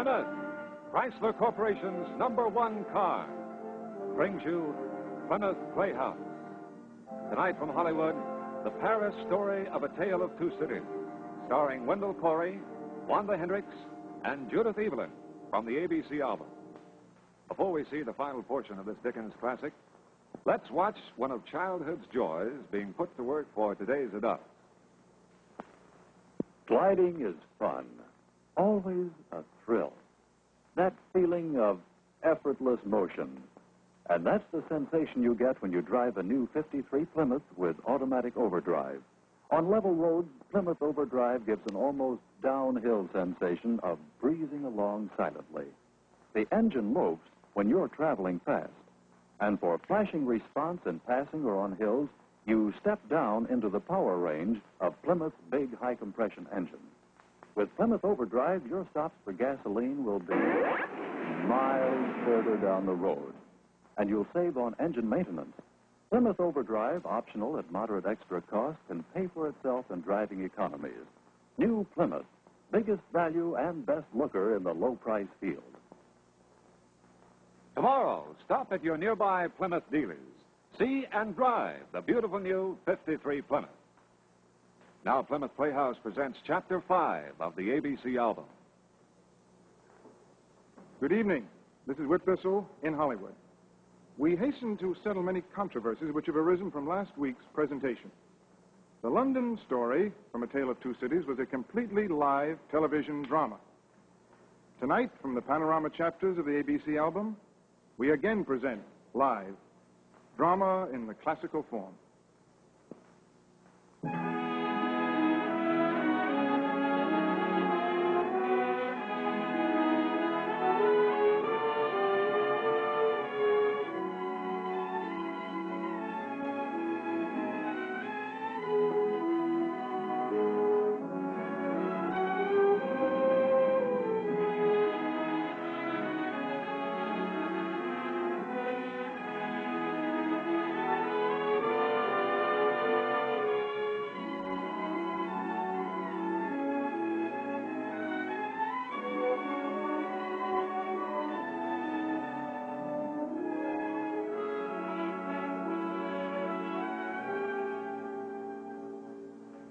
Plymouth, Chrysler Corporation's #1 car, brings you Plymouth Playhouse. Tonight from Hollywood, the Paris story of A Tale of Two Cities, starring Wendell Corey, Wanda Hendricks, and Judith Evelyn from the ABC album. Before we see the final portion of this Dickens classic, let's watch one of childhood's joys being put to work for today's adults. Gliding is fun, always a thrill. That feeling of effortless motion. And that's the sensation you get when you drive a new 53 Plymouth with automatic overdrive. On level roads, Plymouth Overdrive gives an almost downhill sensation of breezing along silently. The engine lopes when you're traveling fast. And for flashing response in passing or on hills, you step down into the power range of Plymouth's big high-compression engine. With Plymouth Overdrive, your stops for gasoline will be miles further down the road, and you'll save on engine maintenance. Plymouth Overdrive, optional at moderate extra cost, can pay for itself in driving economies. New Plymouth, biggest value and best looker in the low-price field. Tomorrow, stop at your nearby Plymouth dealers. See and drive the beautiful new 53 Plymouth. Now, Plymouth Playhouse presents Chapter 5 of the ABC album. Good evening. This is Whit Bissell in Hollywood. We hasten to settle many controversies which have arisen from last week's presentation. The London story from A Tale of Two Cities was a completely live television drama. Tonight, from the panorama chapters of the ABC album, we again present live drama in the classical form.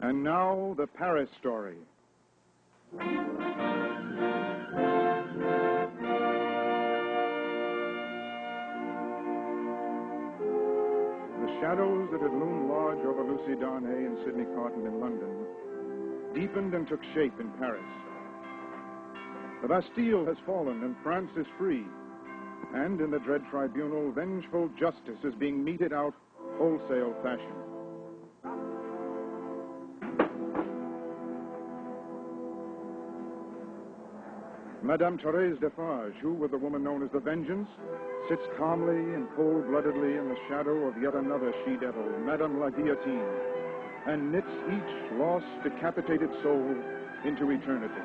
And now, the Paris story. The shadows that had loomed large over Lucy Darnay and Sidney Carton in London deepened and took shape in Paris. The Bastille has fallen and France is free. And in the dread tribunal, vengeful justice is being meted out wholesale fashion. Madame Thérèse Defarge, who, with the woman known as the Vengeance, sits calmly and cold-bloodedly in the shadow of yet another she-devil, Madame la Guillotine, and knits each lost, decapitated soul into eternity.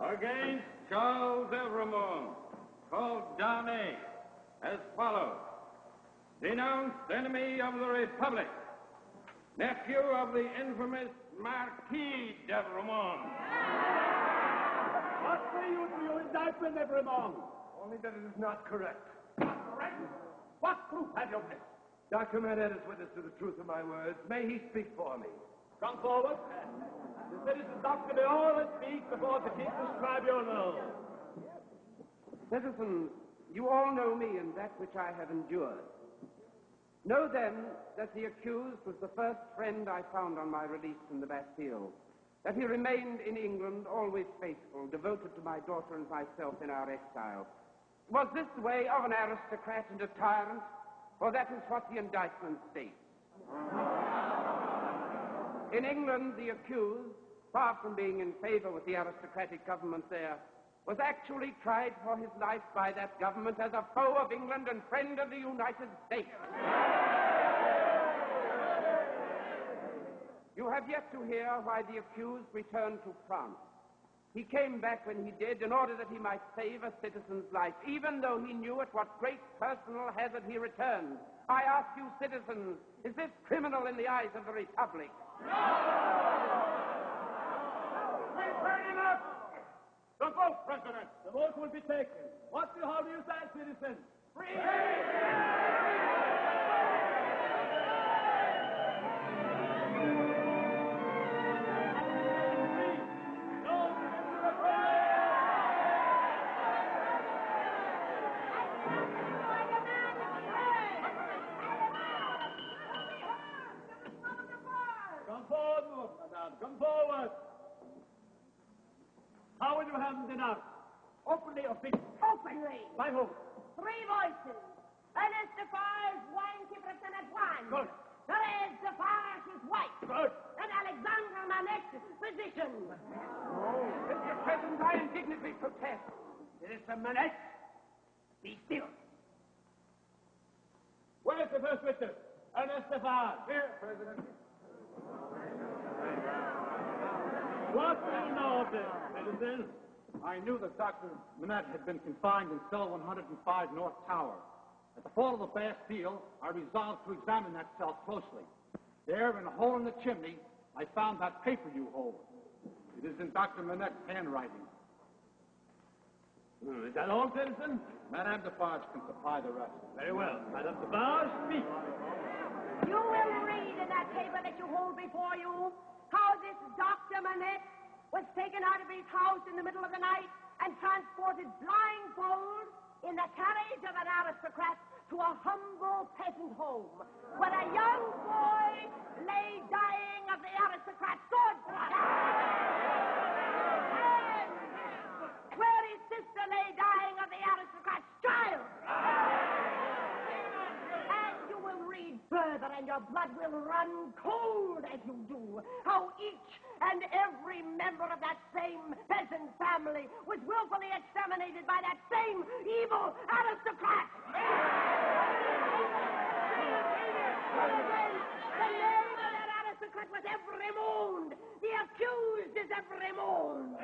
Against Charles Evrémonde, called Darnay, as follows. Denounced enemy of the Republic, nephew of the infamous Marquis d'Evrémonde. What say you to your indictment, Evrémonde? Only that it is not correct. Not correct? What proof have you of this? Dr. Manette is witness to the truth of my words. May he speak for me. Come forward. The citizen doctor may always speak before the King's tribunal. Citizens, you all know me and that which I have endured. Know then that the accused was the first friend I found on my release from the Bastille, that he remained in England always faithful, devoted to my daughter and myself in our exile. Was this the way of an aristocrat and a tyrant? For that is what the indictment states. In England, the accused, far from being in favor with the aristocratic government there, was actually tried for his life by that government as a foe of England and friend of the United States. You have yet to hear why the accused returned to France. He came back when he did in order that he might save a citizen's life, even though he knew at what great personal hazard he returned. I ask you, citizens, is this criminal in the eyes of the Republic? We'll turn him up! The vote, President! The vote will be taken. How do you stand, citizens? Free! Come forward, madame. Come forward. How will you have them denounced? Openly or secretly? Openly. By whom? 3 voices. Ernest Defarge, winekeeper at Senate Wine. Good. Therese Defarge, his wife. Good. And Alexandra Manette, physician. Mr. President, I indignantly protest. Mr. Manette, be still. Where is the first witness? Ernest Defarge. Here, President. What do you know of this, citizen? I knew that Dr. Manette had been confined in cell 105 North Tower. At the fall of the Bastille, I resolved to examine that cell closely. There, in a hole in the chimney, I found that paper you hold. It is in Dr. Manette's handwriting. Is that all, citizen? Madame Defarge can supply the rest. Very well. Madame Defarge, speak. You will read in that paper that you hold before you how this Dr. Manette was taken out of his house in the middle of the night and transported blindfold in the carriage of an aristocrat to a humble peasant home, where a young boy lay dying of the aristocrat's sword blood. And where his sister lay dying of the aristocrat's child. And you will read further, and your blood will run cold as you do, how each and every member of that same peasant family was willfully exterminated by that same evil aristocrat. The name of that aristocrat was Evremonde. The accused is Evremonde.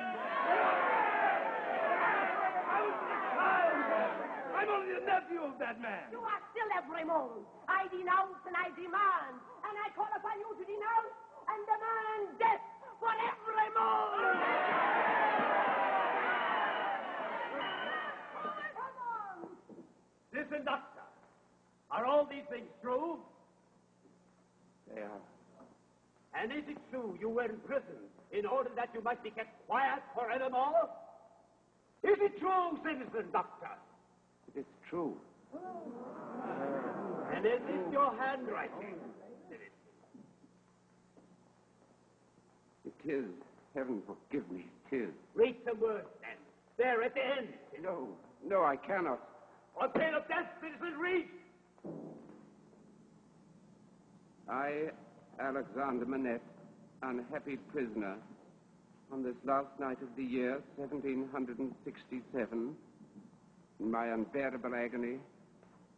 I'm only the nephew of that man. You are still Evremonde. I denounce and I demand, and I call upon you to denounce and demand death for Evremonde. Come on. Listen, doctor. Are all these things true? They are. And is it true you were in prison in order that you might be kept quiet forevermore? Is it true, citizen doctor? It is true. And is it your handwriting? It is. Heaven forgive me, it is. Read some words, then. There at the end. No, I cannot. On pain of death, citizen, read. I, Alexander Manette, unhappy prisoner, on this last night of the year 1767, in my unbearable agony,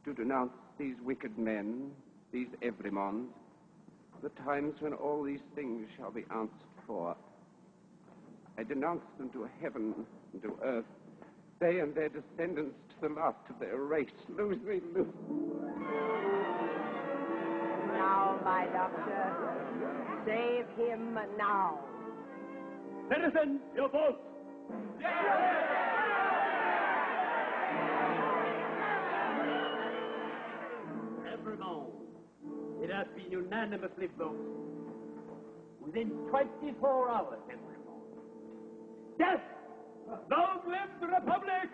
to denounce these wicked men, these Evremondes, the times when all these things shall be answered for. I denounce them to heaven and to earth, they and their descendants to the last of their race. Lose me, lose. Now, my doctor, save him now. Citizen, your vote. Evermore, it has been unanimously voted. Within 24 hours, evermore. Death! Long live the Republic!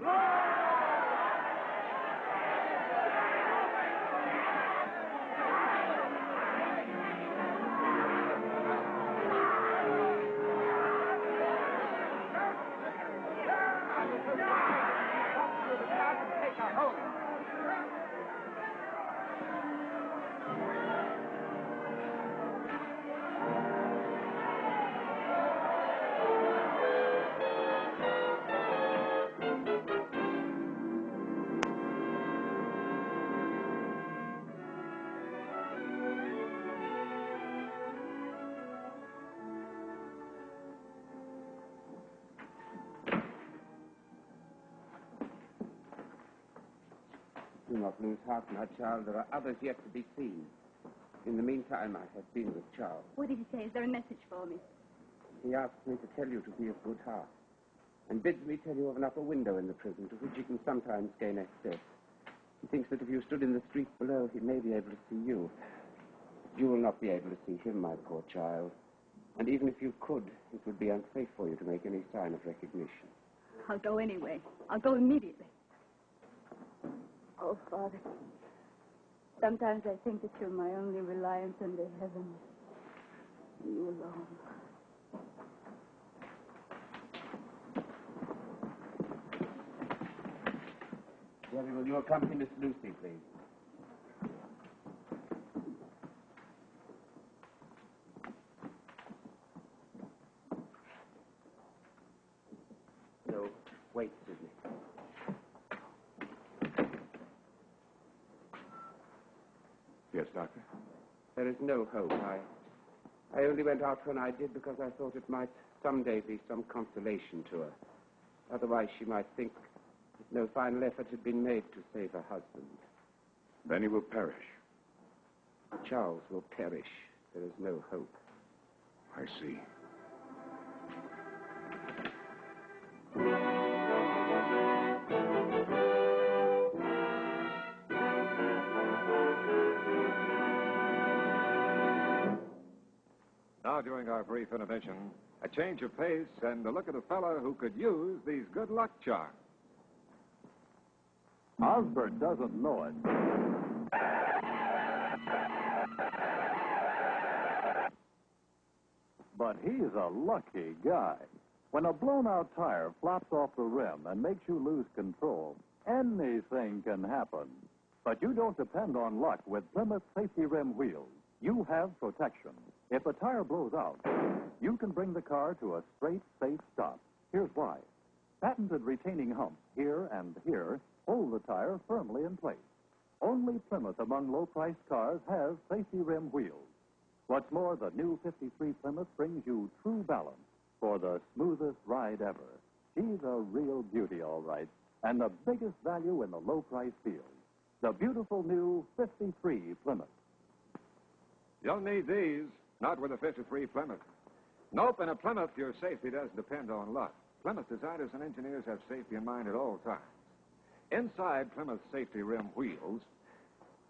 Take her home. Do not lose heart, my child. There are others yet to be seen. In the meantime, I have been with Charles. What did he say? Is there a message for me? He asks me to tell you to be of good heart, and bids me tell you of an upper window in the prison to which he can sometimes gain access. He thinks that if you stood in the street below, he may be able to see you. You will not be able to see him, my poor child. And even if you could, it would be unsafe for you to make any sign of recognition. I'll go anyway. I'll go immediately. Oh, Father, sometimes I think that you're my only reliance under heaven. You alone. Jerry, will you accompany Miss Lucy, please? No, wait, Sidney. Yes, Doctor? There is no hope. I only went out when I did because I thought it might someday be some consolation to her. Otherwise, she might think that no final effort had been made to save her husband. Then he will perish. Charles will perish. There is no hope. I see. Now, during our brief intervention, a change of pace and a look at a fellow who could use these good luck charms. Osbert doesn't know it. But he's a lucky guy. When a blown-out tire flops off the rim and makes you lose control, anything can happen. But you don't depend on luck with Plymouth safety rim wheels. You have protection. If a tire blows out, you can bring the car to a straight, safe stop. Here's why. Patented retaining humps here and here hold the tire firmly in place. Only Plymouth among low-priced cars has safety rim wheels. What's more, the new 53 Plymouth brings you true balance for the smoothest ride ever. She's a real beauty, all right, and the biggest value in the low-price field. The beautiful new 53 Plymouth. You'll need these, not with a 53 Plymouth. Nope, in a Plymouth, your safety doesn't depend on luck. Plymouth designers and engineers have safety in mind at all times. Inside Plymouth safety rim wheels,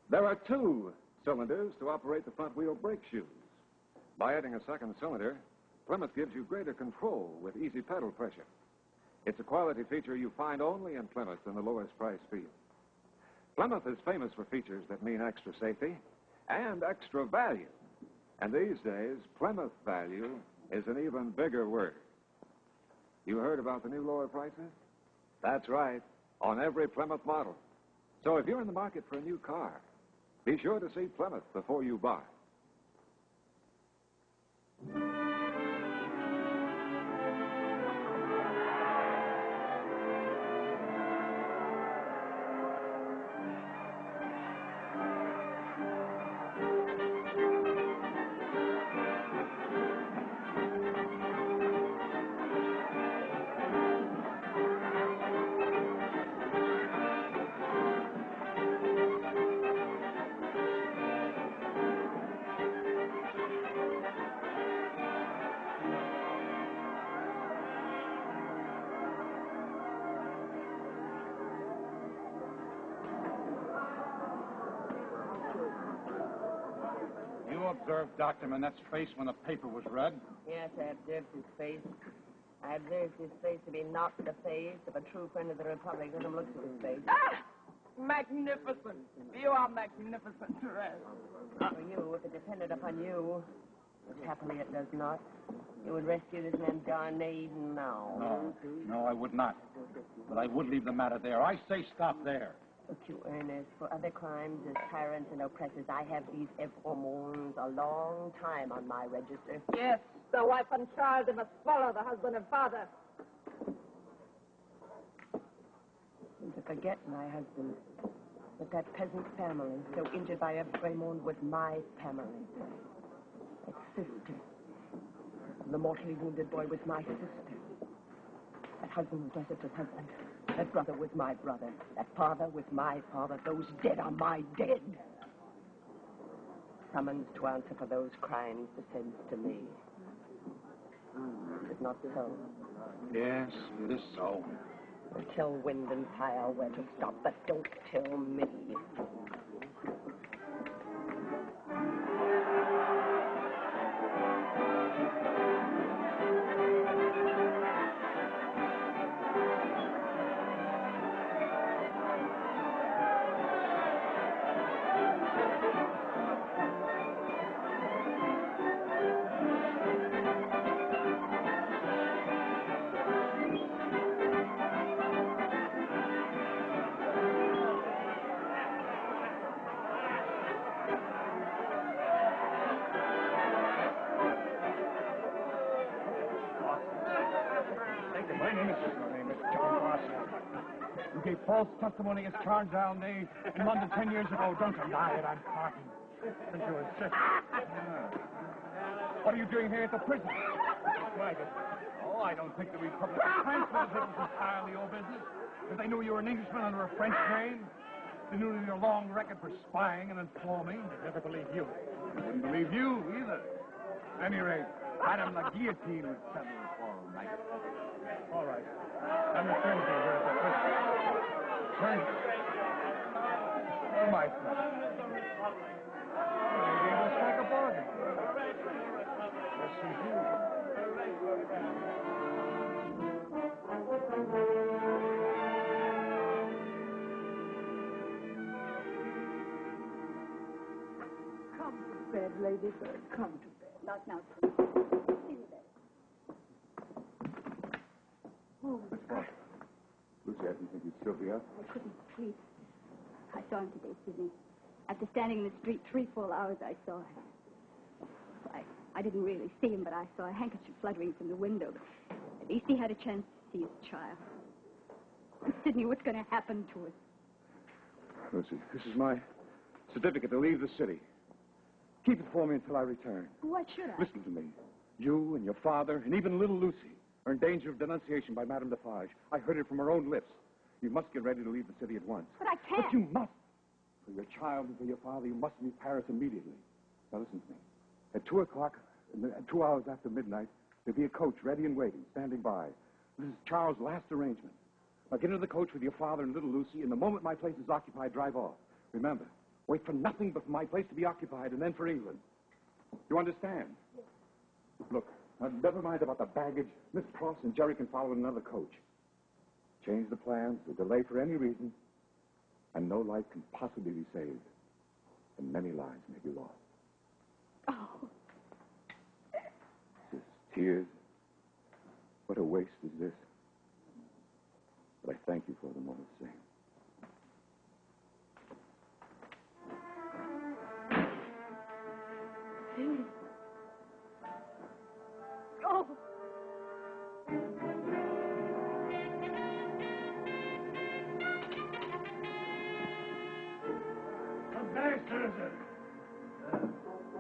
there are 2 cylinders to operate the front wheel brake shoes. By adding a second cylinder, Plymouth gives you greater control with easy pedal pressure. It's a quality feature you find only in Plymouth in the lowest price field. Plymouth is famous for features that mean extra safety and extra value. And these days, Plymouth value is an even bigger word. You heard about the new lower prices? That's right, on every Plymouth model. So if you're in the market for a new car, be sure to see Plymouth before you buy. You observed Dr. Manette's face when the paper was read? Yes, I observed his face. I observed his face to be not the face of a true friend of the Republic. Let him look at his face. Ah! Magnificent. You are magnificent, Therese. For you, if it depended upon you, which happily it does not, you would rescue this man Darnay even now. No, I would not. But I would leave the matter there. I say stop there. Look, you, Ernest, for other crimes as tyrants and oppressors, I have these hormones a long time on my register. Yes, the wife and child, they must follow the husband and father. And to forget my husband, that that peasant family, so injured by a Fremont, was my family. That sister, the mortally wounded boy, was my sister. That husband was my sister's husband. That brother was my brother. That father was my father. Those dead are my dead. Summons to answer for those crimes descends to me. Is it not so? Yes, it is so. Well, tell wind and fire where to stop, but don't tell me. My name is John Carson. You gave false testimony as charged down day in London 10 years ago. Don't deny it. I'm Carton. Since you insist. What are you doing here at the prison? Private. Oh, I don't think the Republican transfer was entirely your business. If they knew you were an Englishman under a French name, they knew your long record for spying and informing, they'd never believe you. They wouldn't believe you either. At any rate, Madame la Guillotine would settle it for all night. All right. I'm returning to you here at the prison. Turn. Oh, my friend. Maybe it will strike a bargain. Yes, we do. Come to bed, Ladybird. Come to bed. Not now, please. In bed. Oh, God. Lucy, I didn't think you'd still be up. I couldn't sleep. I saw him today, Sidney. After standing in the street 3 full hours, I saw him. I didn't really see him, but I saw a handkerchief fluttering from the window. At least he had a chance to see his child. Sidney, what's going to happen to us? Lucy, this is my certificate to leave the city. Keep it for me until I return. What should I? Listen to me. You and your father, and even little Lucy, are in danger of denunciation by Madame Defarge. I heard it from her own lips. You must get ready to leave the city at once. But I can't. But you must. For your child and for your father, you must leave Paris immediately. Now listen to me. At 2 o'clock, 2 hours after midnight, there'll be a coach ready and waiting, standing by. This is Charles' last arrangement. Now get into the coach with your father and little Lucy, and the moment my place is occupied, drive off. Remember, wait for nothing but for my place to be occupied, and then for England. You understand? Yes. Look, now, never mind about the baggage. Miss Cross and Jerry can follow in another coach. Change the plans or delay for any reason, and no life can possibly be saved, and many lives may be lost. Oh. Just tears. What a waste is this. But I thank you for them all the same. Oh. Come back, citizen.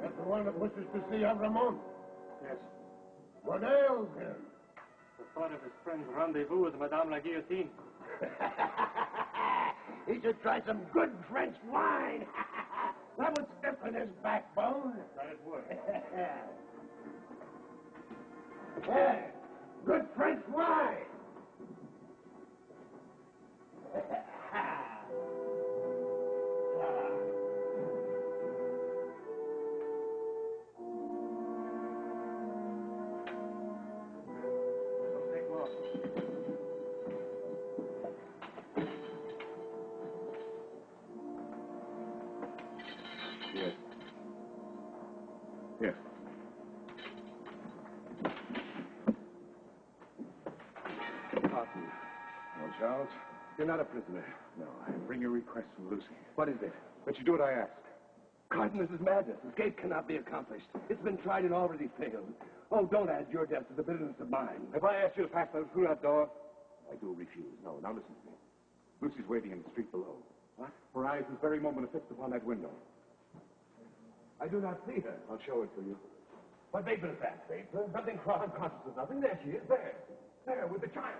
That's the one that wishes to see Ramon. Yes. What ails him? The thought of his friend's rendezvous with Madame la Guillotine. He should try some good French wine. That would stiffen his backbone. That it would. Yeah, good French wine. Yes. Yes. Carson. Well, Charles, you're not a prisoner. No, I bring a request from Lucy. What is it? That you do what I ask. Carton, this is madness. Escape cannot be accomplished. It's been tried and already failed. Oh, don't add your death to the bitterness of mine. If I ask you to pass through that door, I do refuse. No, now listen to me. Lucy's waiting in the street below. What? Her eyes this very moment are fixed upon that window. I do not see her. I'll show it to you. What vapor is that, vapor? Nothing cross. I'm conscious of nothing. There she is. There. There, with the child.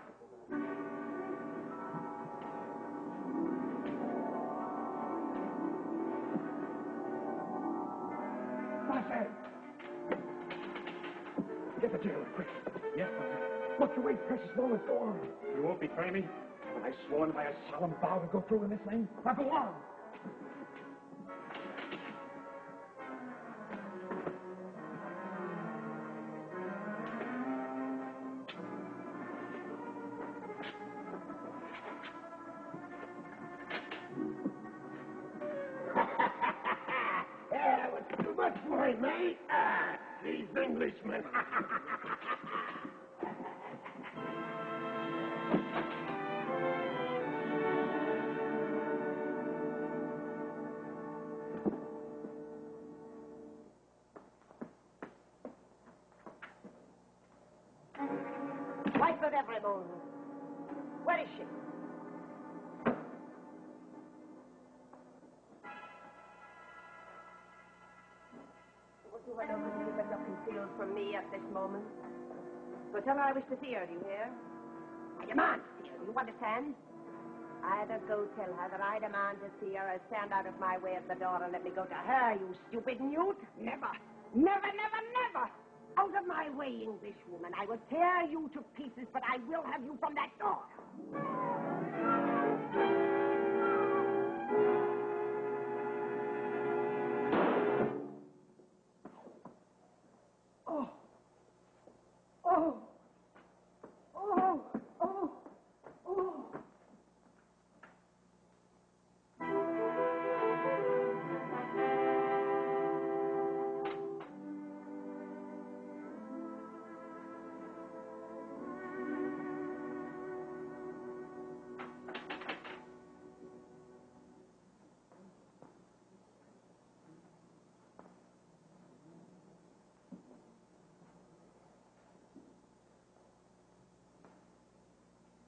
I say? Get the jailer, quick. Yes, Father. Look, you wait, precious moments. Go on. You won't betray me? I've sworn by a solemn vow to go through with this thing. Now go on. That was too much for him, mate. These Englishmen. Wife of Evermore. Where is she? You had only keep it concealed from me at this moment. So tell her I wish to see her, do you hear? I demand to see her. Do you understand? Either go tell her that I demand to see her or stand out of my way at the door and let me go to her, you stupid newt. Never. Never, never, never. Out of my way, Englishwoman. I will tear you to pieces, but I will have you from that door. Oh. Oh. Oh. Oh. Oh.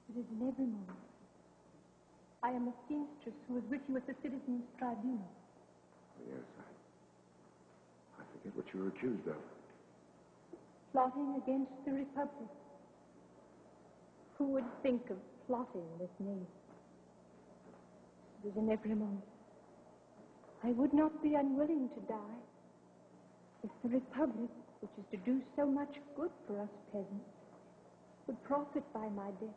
Citizen Evermore. I am a seamstress who was with you at the Citizens' Tribunal. Yes, I forget what you were accused of. Plotting against the Republic. Who would think of plotting with me? Citizen Evermore. I would not be unwilling to die if the Republic, which is to do so much good for us peasants, would profit by my death.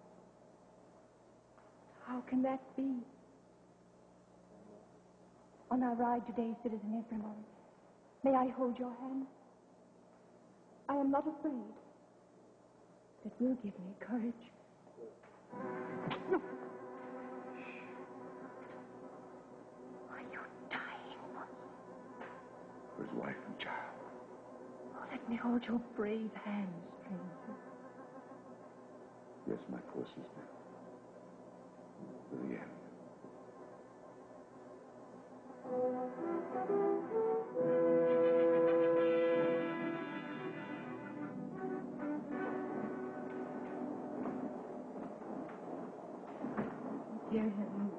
How can that be? On our ride today, Citizen Evermore, may I hold your hand? I am not afraid. It will give me courage. No. Are you dying? For his wife and child. Oh, let me hold your brave hands, stranger. Yes, my poor sister. To the end. Dear heaven,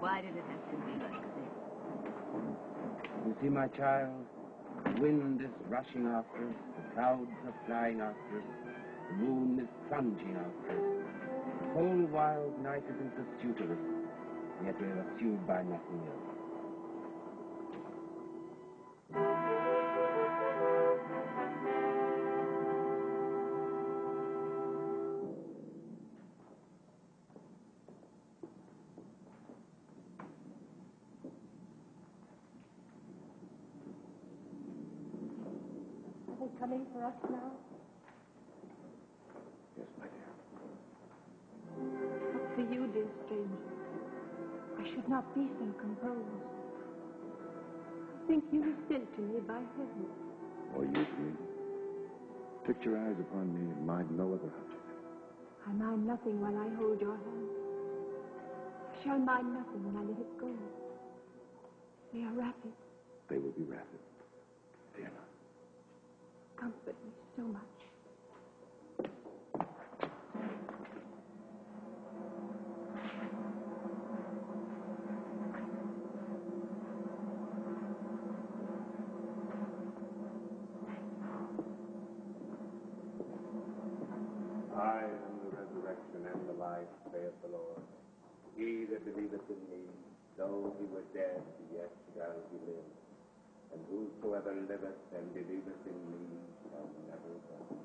why did it have to be like this? You see, my child, the wind is rushing after us, the clouds are flying after us, the moon is plunging after us. The whole wild night is in pursuit of us, yet we are pursued by nothing else. Are they coming for us now? Yes, my dear. But for you, dear stranger, I should not be so composed. I think you were sent to me by heaven. Or you to me. Fix your eyes upon me and mind no other object. I mind nothing while I hold your hand. I shall mind nothing when I let it go. They are rapid. They will be rapid. Fear not. Comfort me so much. I am the resurrection and the life, saith the Lord. He that believeth in me, though he were dead, yet shall he live. and whosoever liveth and believeth in me shall never die.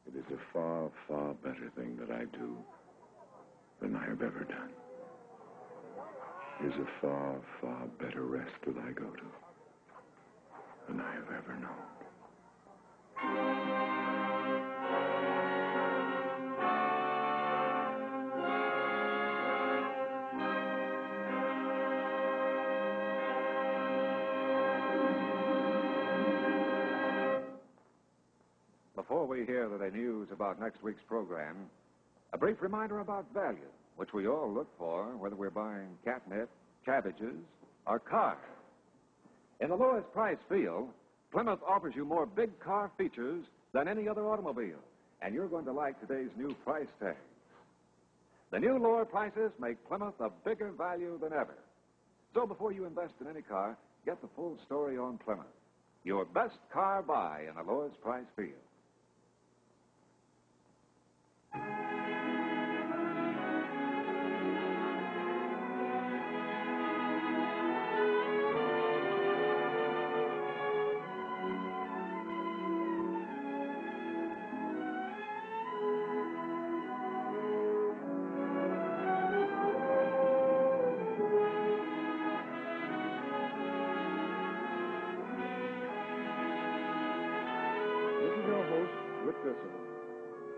It is a far, far better thing that I do than I have ever done. It is a far, far better rest that I go to than I have ever known. Before we hear the news about next week's program, a brief reminder about value, which we all look for, whether we're buying catnip, cabbages, or cars. In the lowest price field, Plymouth offers you more big car features than any other automobile, and you're going to like today's new price tag. The new lower prices make Plymouth a bigger value than ever. So before you invest in any car, get the full story on Plymouth, your best car buy in the lowest price field.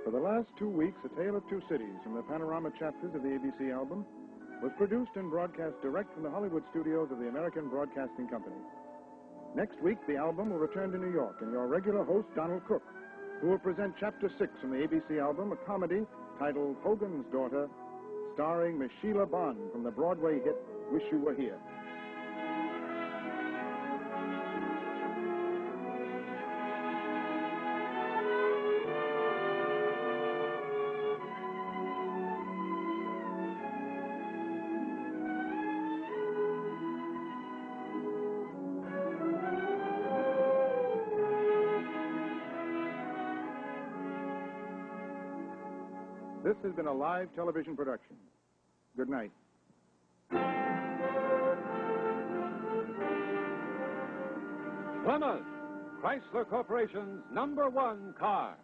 For the last 2 weeks, A Tale of Two Cities from the panorama chapters of the ABC album was produced and broadcast direct from the Hollywood studios of the American Broadcasting Company. Next week, the album will return to New York, and your regular host, Donald Cook, who will present Chapter 6 from the ABC album, a comedy titled Hogan's Daughter, starring Miss Sheila Bond from the Broadway hit Wish You Were Here. This has been a live television production. Good night. Plymouth, Chrysler Corporation's #1 car.